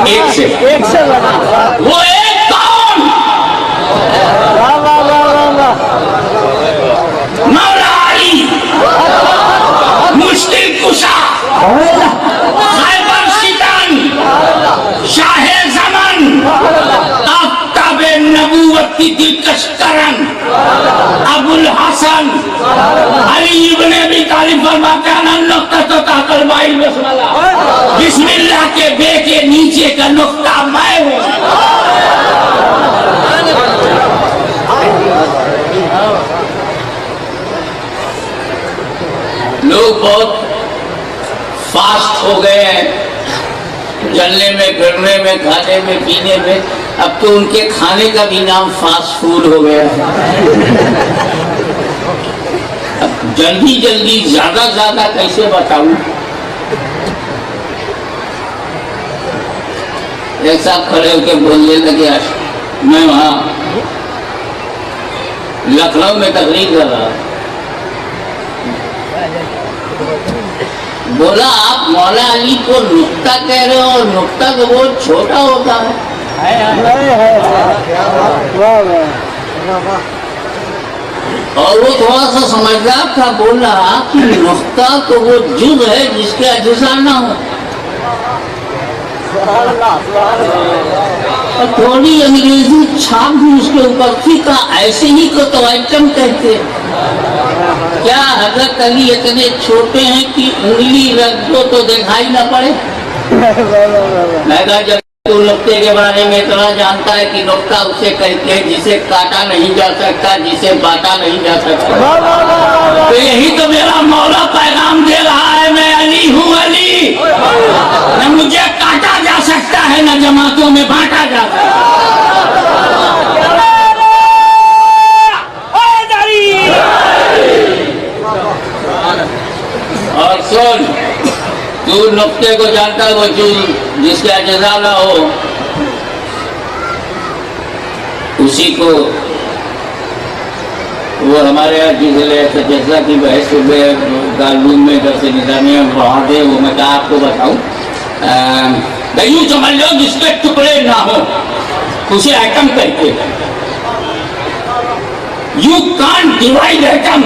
ایک سے وہ ایک کون؟ مولا علی مشکل کشا خیبر شیطان شاہ زمان آفتاب نبوت کی دلکش کرن ابو الحسن علی ابن ابی طالب فرماتے ہیں نقطہ تحت البائی بسم اللہ کے بے کے نیچے کا نقطہ میں ہوں. لوگ بہت فاسٹ ہو گئے ہیں چلنے میں پھرنے میں کھانے میں پینے میں. اب تو ان کے کھانے کا بھی نام فاسٹ فوڈ ہو گیا ہے. اب جلدی جلدی زیادہ زیادہ کیسے بتاؤں. ایک صاحب کھڑے ہو کے بولنے لگے میں وہاں لکھنؤ میں تقریر کر رہا. بولا آپ مولا علی کو نقطہ کہہ رہے ہو اور نقطہ تو بہت چھوٹا ہوتا ہے. اور وہ تھوڑا سا سمجھدار تھا بول رہا کہ نقطہ تو وہ جز ہے جس کے اجزا نہ ہو. اور تھوڑی انگریزی چھاپ بھی اس کے اوپر تھی. کہا ایسے ہی کو تو آئٹم کہتے ہیں. کیا حضرت علی اتنے چھوٹے ہیں کہ انگلی رکھ دو تو دکھائی نہ پڑے. میں کہا جب تو نقطے کے بارے میں اتنا جانتا ہے کہ نقطہ اسے کہتے ہیں جسے کاٹا نہیں جا سکتا جسے بانٹا نہیں جا سکتا. تو یہی تو میرا مولا پیغام دے رہا ہے میں علی ہوں علی. نہ مجھے کاٹا جا سکتا ہے نہ جماعتوں میں بانٹا جا سکتا ہے. اور سن تو نقطے کو جانتا ہے وہ جس کے اجزا نہ ہو اسی کو وہ ہمارے یہاں جس جزا کی بحث دارالعلوم میں درس نظامیہ میں پڑھا دے وہ میں کہا آپ کو بتاؤں یوں سمجھ لو جس کے ٹکڑے نہ ہو اسے ایٹم کہتے ہیں. You can't divide atom.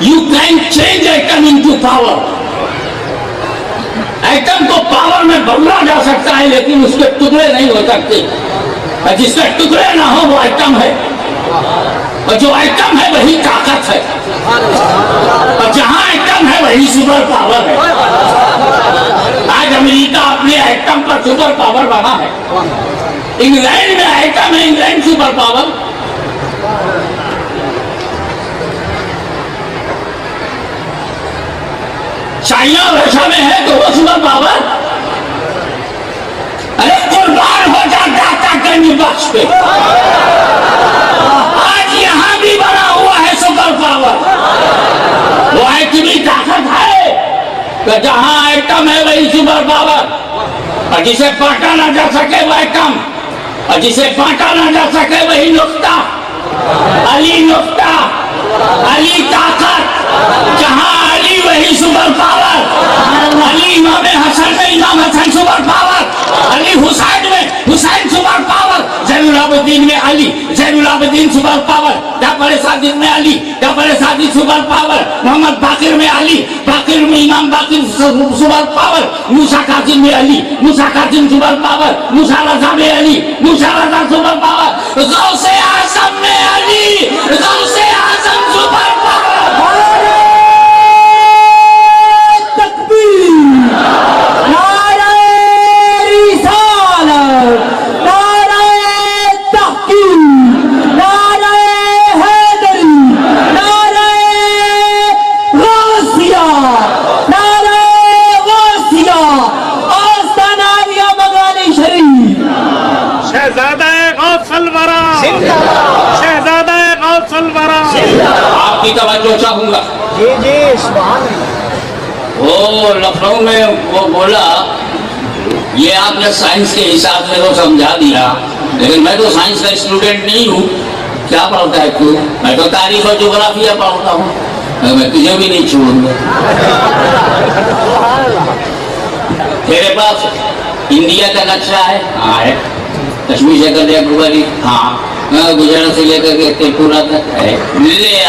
You can't change atom into power. Atom کو پاور میں بدلا جا سکتا ہے لیکن اس کے ٹکڑے نہیں ہو سکتے. اور جس کے ٹکڑے نہ ہو وہ ایٹم ہے اور جو ایٹم ہے وہی طاقت ہے اور جہاں ایٹم ہے وہی سپر پاور ہے. آج امریکہ اپنے ایٹم پر سپر پاور بنا ہے. انگلینڈ میں ایٹم ہے England super power. China Russia میں ہے تو وہ سپر پاور. ارے قربان ہو جاتا گنج بخش پہ. آج یہاں بھی بنا ہوا ہے سپر پاور. وہ ایٹمی طاقت ہے کہ جہاں ایٹم ہے وہی سپر پاور. اور جسے بانٹا نہ جا سکے وہ ایٹم اور جسے بانٹا نہ جا سکے وہی نقطہ. علی نقطہ علی طاقت. جہاں علی وہی سپر پاور. علی امام حسن میں امام حسن سپر پاور. علی حسین میں حسین سپر پاور. زین العابدین میں علی زین العابدین سپر پاور. جعفر صادق میں علی جعفر صادق سپر پاور. محمد باقر میں علی باقر میں امام باقر سپر پاور. موسیٰ کاظم میں علی موسیٰ کاظم سپر پاور. موسیٰ رضا میں علی موسیٰ رضا سپر پاور. غوث اعظم میں علی غوث اعظم سپر پاور. آپ کی توجہ چاہوں گا. وہ لکھنؤ میں وہ بولا یہ آپ نے سائنس کے حساب سے تو سمجھا دیا لیکن میں تو سائنس کا اسٹوڈنٹ نہیں ہوں. کیا پڑھتا ہے تو؟ میں تو تاریخ اور جغرافیہ پڑھتا ہوں. میں تجھے بھی نہیں چھوڑوں گا. تیرے پاس انڈیا کا نقشہ ہے؟ ہاں ہے. کشمیر سے کر کنیاکماری؟ ہاں. گجرات سے لے کر کے تریپورہ تک ہے. لے آ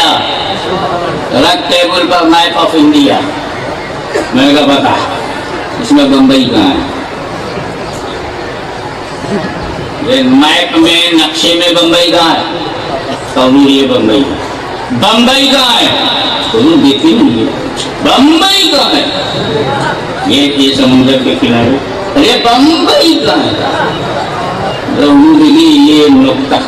رکھ table per map of India. میں نے کہا بتا اس میں بمبئی کہاں ہے؟ میپ میں نقشے میں بمبئی کہاں ہے؟ کہوں یہ بمبئی. بمبئی کہاں ہے؟ کہوں دیکھی نہیں ہے. بمبئی کہاں ہے؟ یہ سمندر کے کنارے. ارے بمبئی کہاں ہے؟ یہ نقطہ.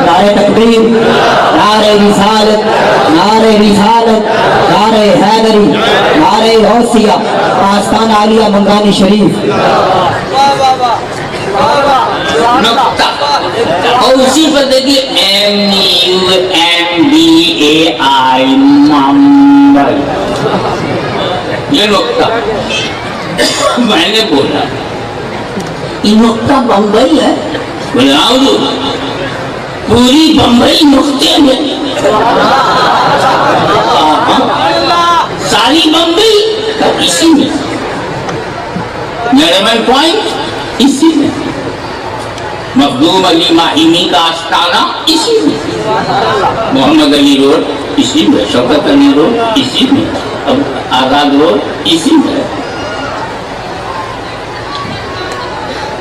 نعرہ تکبیر، نعرہ رسالت، نعرہ رسالت، نعرہ حیدری، نعرہ غوثیہ، آستان عالیہ منگانی شریف. نقطہ. اور اسی پر دیکھیے MUMBAI ممبئی. یہ نقطہ. میں نے بولا یہ نقطہ بمبئی ہے؟ بولا پوری بمبئی نقطے میں. ساری بمبئی اسی میں. نریمن پوائنٹ اسی میں. مخدوم علی ماہینی کا آستانہ اسی میں. محمد علی روڈ اسی میں. شوکت علی روڈ اسی میں. آزاد روڈ اسی میں.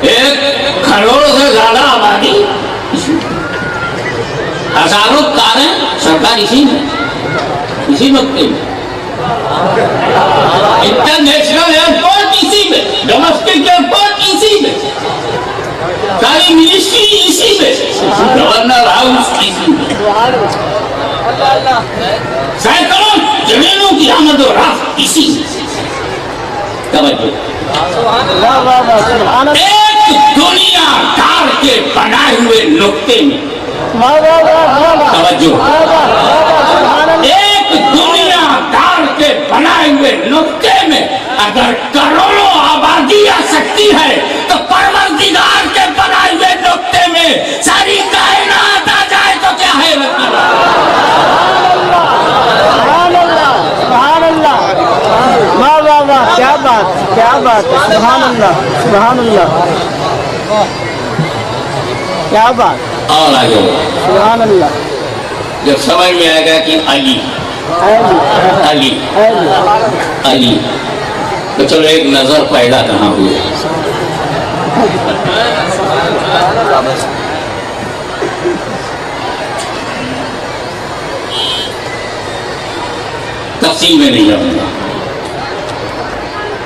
1 کروڑ سے زیادہ آبادی اسی میں. ہزاروں کاریں سرکار اسی میں. اسی نقطے میں. انٹرنیشنل ایئرپورٹ اسی میں. ڈومیسٹک ایئرپورٹ اسی میں. ساری منسٹری اسی میں. گورنر ہاؤس اسی میں. سینکڑوں زمینوں کی آمد و رفت اسی میں. توجہ. ایک دنیا دار کے بنائے ہوئے نقطے میں. توجہ. ایک دنیا دار کے بنائے ہوئے نقطے میں اگر کروڑوں آبادی آ سکتی ہے تو پروردگار کے بنائے ہوئے نقطے میں ساری کائنات آ جائے تو کیا ہے؟ کیا بات، کیا بات، سبحان اللہ، سبحان اللہ، کیا بات. اور آگے سبحان اللہ. جب سمجھ میں آئے گا کہ علی علی علی تو چلو ایک نظر پیدا کہاں ہوئی. تفصیل میں نہیں جاؤں گا.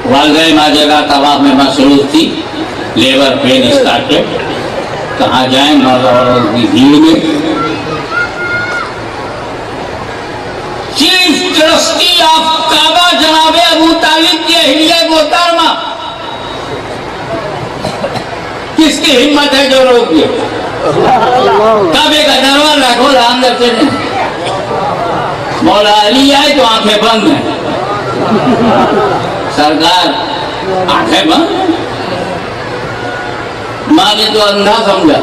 والدہ ماں جگہ طواف میں مصروف تھی. Labour pain started. کہاں جائیں نوجوانوں کی بھیڑ میں. چیف ٹرسٹی آف کعبہ جناب ابو طالب کی اہلیہ محترمہ. کس کی ہمت ہے جو روک دے؟ کعبے کا دروازہ کھولا اندر سے نہیں. مولا علی آئے تو آنکھیں بند ہیں. سرکار آنکھیں بند. ماں نے تو اندھا سمجھا.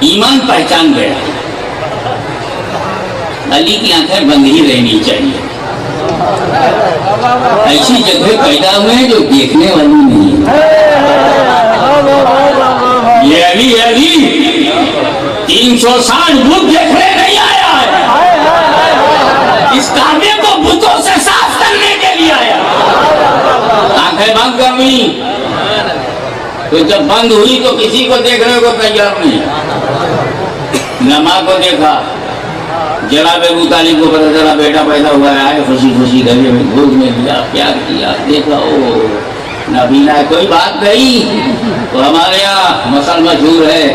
ایمان پہچان گیا. علی کی آنکھیں بند ہی رہنی چاہیے. ایسی جگہ پیدا ہوئے ہیں جو دیکھنے والی نہیں ہے. یہ علی 360 بت دیکھنے نہیں آیا ہے. اس کعبے کو بتوں سے صاف کرنے کے لیے آیا. آنکھیں بند کر لی تو جب بند ہوئی تو کسی کو دیکھنے کو تیار نہیں. نماز کو دیکھا. جناب ابو طالب کو پتہ چلا بیٹا پیدا ہوا ہے. خوشی خوشی گلے میں گود میں لیا. پیار کیا. دیکھا او نبینا کوئی بات نہیں. تو ہمارے یہاں مسل مشہور ہے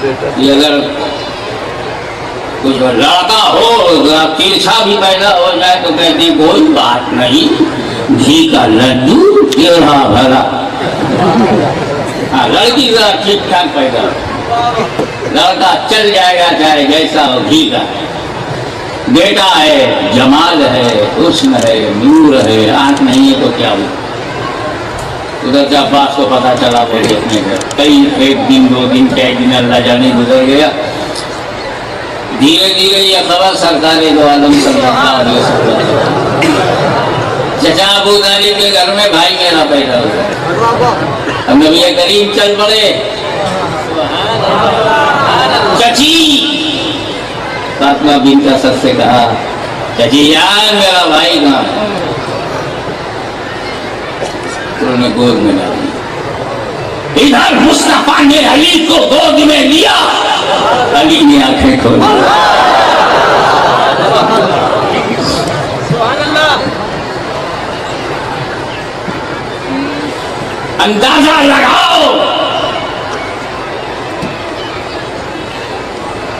کہ اگر کچھ لڑکا ہو تیرچھا بھی پیدا ہو جائے تو کہتے ہیں کوئی بات نہیں. گھی کا لڈو ٹیڑھا بھرا. لڑکی ذرا ٹھیک ٹھاک پیدا ہو. لڑکا چل جائے گا چاہے جیسا ہو. گھی کا بیٹا ہے. جمال ہے. حسن ہے. نور ہے. آنکھ نہیں ہے تو کیا ہو. ادھر سے عباس کو پتا چلا وہ دیکھنے کا. کئی ایک دن 2 دن 3 دن اللہ جانے گزر گیا. دھیرے دھیرے یہ خبر سرکار دو عالم صلی اللہ علیہ وسلم، چچا ابو طالب کے گھر میں بھائی میرا پیدا ہوا، اب نبی کریم چل پڑے، چچی فاطمہ بنت اسد سے کہا چچی جان میرا بھائی کہاں ہے؟ انہوں نے گود میں ڈالی، ادھر مصطفیٰ نے علی کو گود میں لیا، علی نے آنکھیں کھولی، اندازہ لگاؤ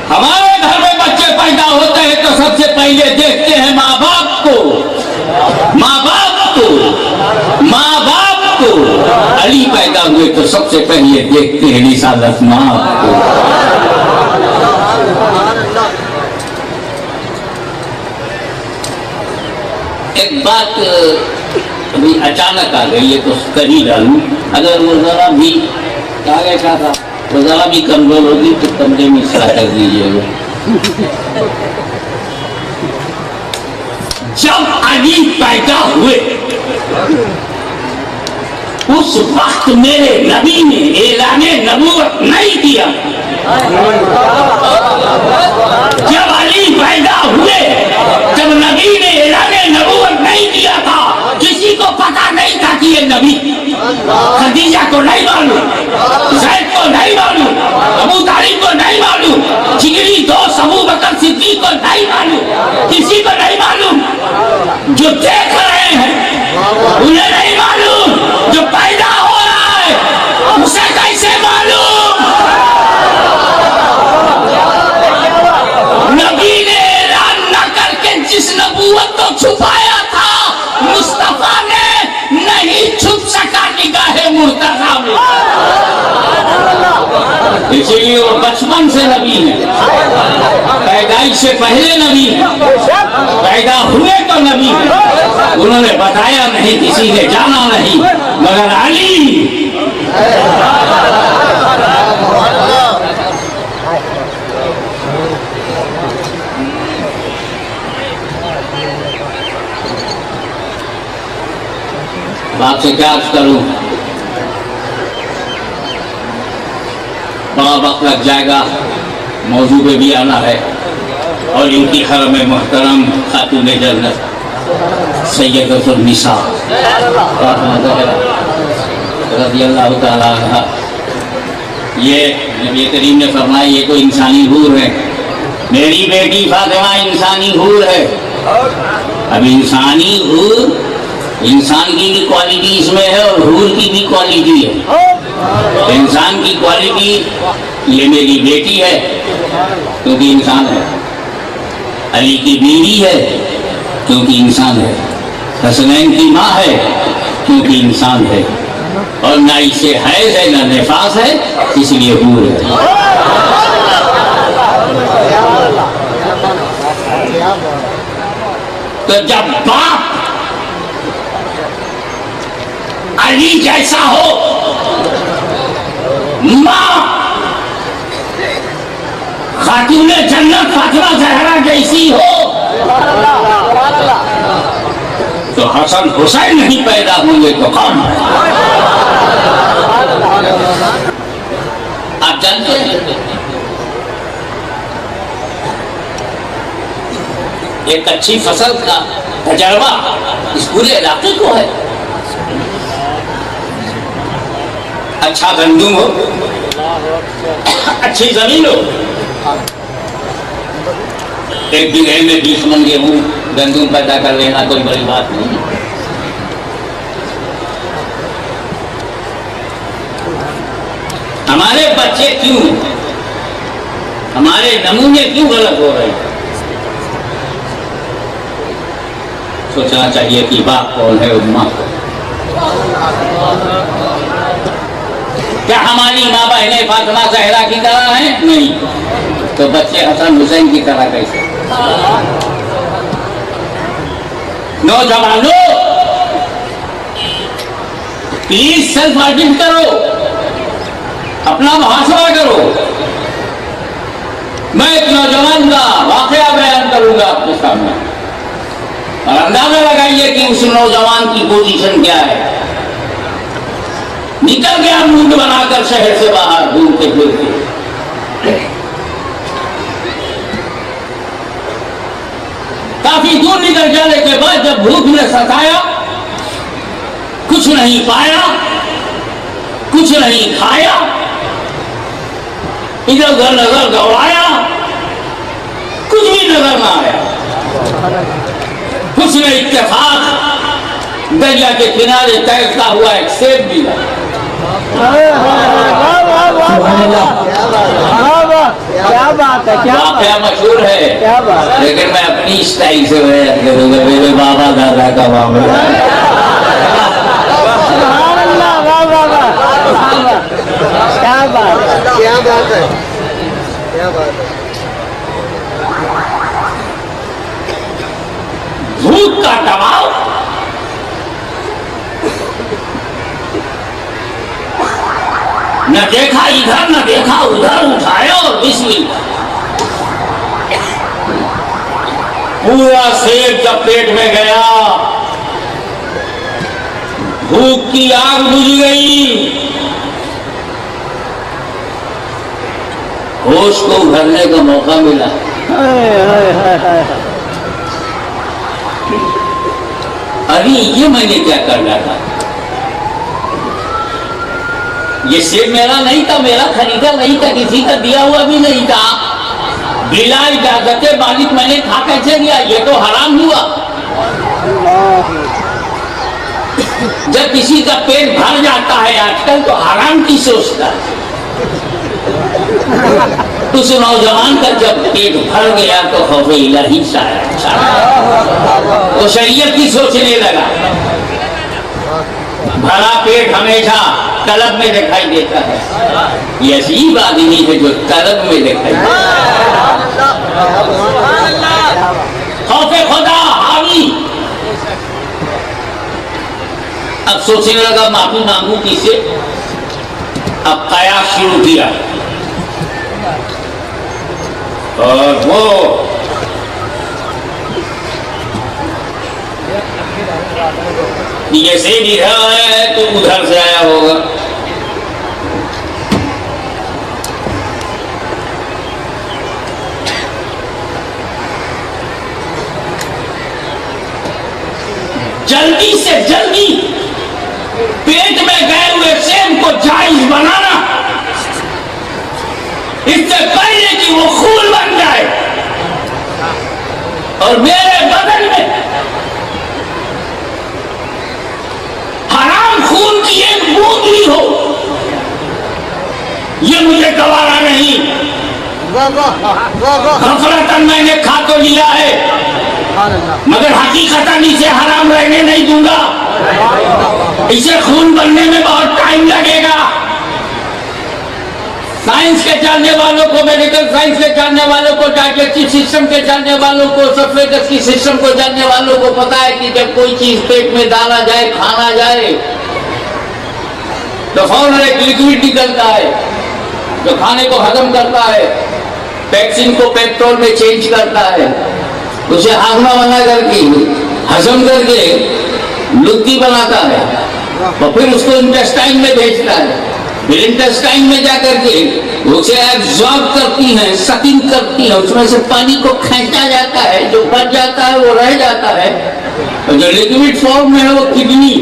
ہمارے گھر میں بچے پیدا ہوتے ہیں تو سب سے پہلے دیکھتے ہیں ماں باپ کو، ماں باپ کو، ماں باپ کو، علی پیدا ہوئے تو سب سے پہلے دیکھتے ہیں رسالت ماں کو۔ ایک بات ابھی اچانک آ گئی ہے تو کر ہی ڈالوں، اگر وہ ذرا بھی آگے کا تھا وہ ذرا بھی کمزور ہوگی تو کمرے میں اصلاح کر دیجیے گا۔ جب علی پیدا ہوئے اس وقت میرے نبی نے اعلان نبوت نہیں کیا، جب علی پیدا ہوئے جب نبی نے اعلان نبوت نہیں کیا تھا، کسی کو پتا نہیں تھا کہ یہ نبی، خدیجہ کو نہیں معلوم، زید کو نہیں معلوم، ابو طالب کو نہیں معلوم، جگری دوست ابو بکر صدیق کو نہیں معلوم، کسی کو نہیں معلوم، جو دیکھ رہے ہیں انہیں نہیں معلوم، جو پیدا ہو رہا ہے اسے کیسے معلوم؟ نبی نے اعلان نہ کر کے جس نبوت کو چھپایا تھا مصطفیٰ نے نہیں چھپ سکا نگاہ مرتضیٰ میں، اسی لیے وہ بچپن سے نبی ہے، پیدائش سے پہلے نبی ہے، پیدا ہوئے تو نبی ہے، انہوں نے بتایا نہیں، کسی نے جانا نہیں مگر علی۔ آپ سے کیا عرض کروں، بڑا وقت لگ جائے گا، موضوع پہ بھی آنا ہے، اور ان کی حرم محترم خاتون جنت سیدۃ النساء رضی اللہ تعالیٰ عنہا، یہ نبی کریم نے فرمایا یہ تو انسانی حور ہے، میری بیٹی فاطمہ انسانی حور ہے۔ اب انسانی حور، انسان کی بھی کوالٹی اس میں ہے اور حور کی بھی کوالٹی ہے۔ انسان کی کوالٹی یہ میری بیٹی ہے کیونکہ انسان ہے، علی کی بیوی ہے کیونکہ انسان ہے، حسنین کی ماں ہے کیونکہ انسان ہے، اور نہ اسے حیض ہے نہ نفاس ہے اس لیے حور ہے۔ تو جب باپ علی جیسا ہو، ماں خاتون جنت فاطمہ زہرا جیسی ہو، تو حسن حسین نہیں پیدا ہوں گے تو کون ہے؟ آپ جانتے ہیں ایک اچھی فصل کا تجربہ اس پورے علاقے کو ہے، اچھا گندم ہو، اچھی زمین ہو، ایک بیگھے میں 20 من گیہوں گندم پیدا کر لینا کوئی بڑی بات نہیں۔ ہمارے بچے کیوں، ہمارے نمونے کیوں غلط ہو رہے ہیں؟ سوچنا چاہیے کہ باپ کون ہے اور ماں کون ہے۔ کیا ہماری ماں بہنیں فاطمہ زہرا کی طرح ہیں؟ نہیں، تو بچے حسن حسین کی طرح کیسے؟ نوجوانوں پلیز سیلف آڈٹ کرو، اپنا محاسبہ کرو۔ میں ایک نوجوان کا آپ کے سامنے اور اندازہ لگائیے کہ اس نوجوان کی پوزیشن کیا ہے. نکل گیا مونڈ بنا کر شہر سے باہر گھومتے پھرتے. کافی دور نکل جانے کے بعد جب بھوک نے ستایا, کچھ نہیں پایا, کچھ نہیں کھایا, ادھر ادھر نظر دوڑایا, کچھ بھی نظر نہ آیا. کچھ نے اتفاق دریا کے کنارے تیرتا ہوا ایک سیب بھی لا. کیا بات ہے, کیا واقعہ مشہور ہے, کیا بات. لیکن میں اپنی اسٹائل سے بیان کروں گا. میرے بابا دادا کا معاملہ ہے. سبحان اللہ, واہ واہ واہ, کیا بات ہے, کیا بات ہے, کیا بات ہے. بھوک کا دباؤ, نہ دیکھا ادھر نہ دیکھا ادھر, اٹھایا اور بسم اللہ. پورا سیب جب پیٹ میں گیا, بھوک کی آگ بجھ گئی, ہوش کو ابھرنے کا موقع ملا. ابھی یہ میں نے کیا کرنا تھا, یہ سیب میرا نہیں تھا, میرا خریدا نہیں تھا, کسی کا دیا ہوا بھی نہیں تھا, بلا اجازت مالک میں نے کھا کیسے لیا, یہ تو حرام ہوا. جب کسی کا پیٹ بھر جاتا ہے آج کل تو حرام کی سوچتا ہے. اس نوجوان کا جب پیٹ بھر گیا تو خوف الہی وہ شریعت کی سوچنے لگا. بھرا پیٹ ہمیشہ طلب میں دکھائی دیتا ہے, یہ عجیب آدمی ہے جو طلب میں دکھائی دیتا ہے. خوف خدا حاوی. اب سوچنے لگا معافی مانگوں کس سے. اب قیاس شروع کیا اور وہ یہ سے بھی رہا ہے تو ادھر سے آیا ہوگا. جلدی سے جلدی پیٹ میں گئے ہوئے سیب کو جائز بنانا, اس سے پہلے کہ وہ خون بن جائے اور میرے بدن میں حرام خون کی ایک بوند بھی ہو, یہ مجھے گوارا نہیں. غفلتاً میں نے کھا تو لیا ہے, مگر حقیقتاً اسے حرام رہنے نہیں دوں گا. اسے خون بننے میں بہت ٹائم لگے گا. سائنس کے جاننے والوں کو, میڈیکل سائنس کے جاننے والوں کو, ڈائجسٹو سسٹم کے جاننے والوں کو, سفیدس کی سسٹم کو جاننے والوں کو پتا ہے کہ جب کوئی چیز پیٹ میں ڈالا جائے, کھانا جائے, تو فوراً ایک لکوڈ نکلتا ہے جو کھانے کو ہضم کرتا ہے, پیکسین کو پیپٹول میں چینج کرتا ہے, اسے ہاضمہ بنا کر کے ہضم کر کے لطی بناتا ہے, اور پھر اس کو انٹسٹائن میں بھیجتا ہے. پھر انٹسٹائن میں جا کر کے اسے ایبزارب کرتی ہیں, سکنگ کرتی ہیں, اس میں سے پانی کو کھینچا جاتا ہے, جو بچ جاتا ہے وہ رہ جاتا ہے, اور جو لکوڈ فارم میں ہے وہ کڈنی,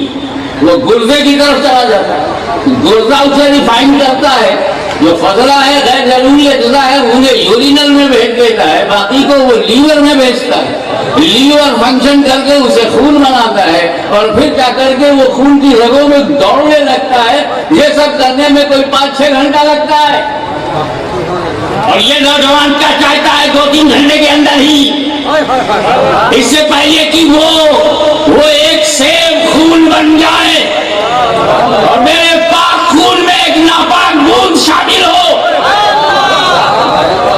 وہ گردے کی طرف چلا جاتا ہے. گردہ اسے ریفائن کرتا ہے, جو فضلہ ہے غیر ضروری اجزاء ہے انہیں یورینل میں بھیج دیتا ہے, باقی کو وہ لیور میں بھیجتا ہے. لیور فنکشن کر کے اسے خون بناتا ہے, اور پھر جا کر کے وہ خون کی رگوں میں دوڑنے لگتا ہے. یہ سب کرنے میں کوئی 5-6 گھنٹہ لگتا ہے, اور یہ نوجوان کیا چاہتا ہے 2-3 گھنٹے کے اندر ہی, اس سے پہلے کہ وہ ایک سیب خون بن جائے اور میرے پاک خون میں ایک ناپاک بوند شامل ہو.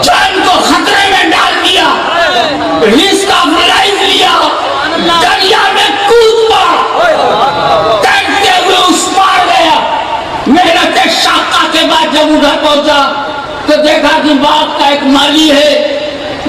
جان کو خطرے میں ڈال دیا, رسک آف لائف لیا, دریا میں کود پڑا, تیرتے ہوئے اس پار گیا. محنت شاقہ کے بعد جب ادھر پہنچا تو دیکھا کہ باپ کا ایک مالی ہے,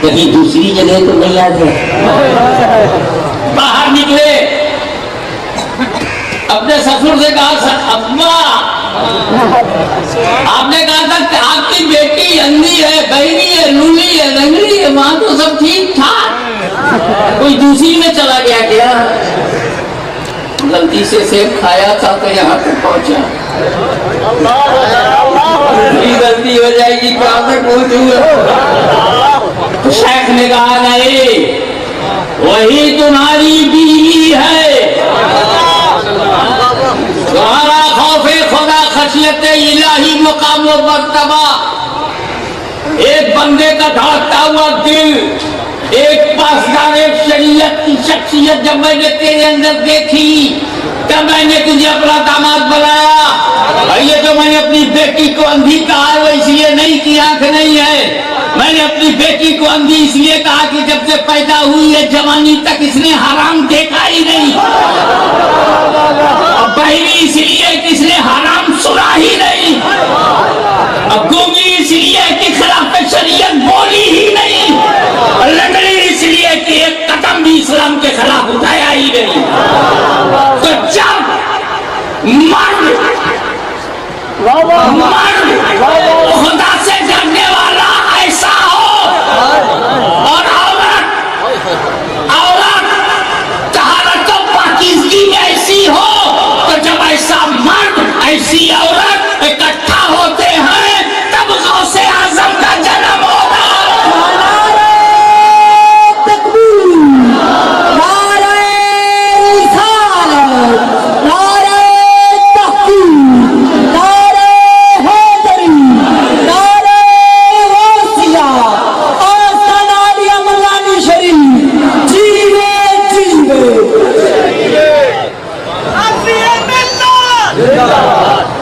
کہیں دوسری جگہ تو نہیں آ گیا. باہر نکلے, اپنے سسر سے کہا اماں آپ نے کہا تھا کہ آپ کی بیٹی اندھی ہے, بہری ہے, لولی ہے, لنگڑی ہے, وہاں تو سب ٹھیک ٹھاک, کوئی دوسری میں چلا گیا کیا؟ غلطی سے سیب کھایا تھا تو یہاں تک پہنچا, غلطی ہو جائے گی کہاں تک پہنچوں. شیخ نے کہا نہیں, وہی تمہاری بیوی ہے, تمہارا خوف خدا خشیت الہی مقام و مرتبہ, ایک بندے کا دھڑکتا ہوا دل, ایک پاسدار شریعت کی شخصیت جب میں نے تیرے اندر دیکھی تب میں نے تجھے اپنا داماد بنایا. یہ جو میں نے اپنی بیٹی کو اندھی کہا ہے وہ اس لیے نہیں کی آنکھ نہیں ہے, میں نے اپنی بیٹی کو اندھی اس لیے کہا کہ جب سے پیدا ہوئی ہے جوانی تک اس نے حرام دیکھا ہی نہیں, اب بہری اس لیے کہ اس نے حرام سنا ہی نہیں, اب گونگی اس لیے کہ خلاف شریعت بولی ہی نہیں, اور لنگڑی اس لیے کہ ایک قدم بھی اسلام کے خلاف اٹھایا ہی نہیں. تو جب مرد خدا سے ڈرنے والا ایسا ہو اور عورت طہارت و پاکیزگی میں ایسی ہو, تو جب ایسا مرد ایسی عورت اکٹھا ہوتے ہیں تب غوث اعظم کا جنم ہوگا.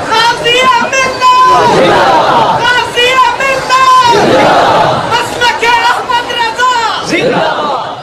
خاصیہ ملت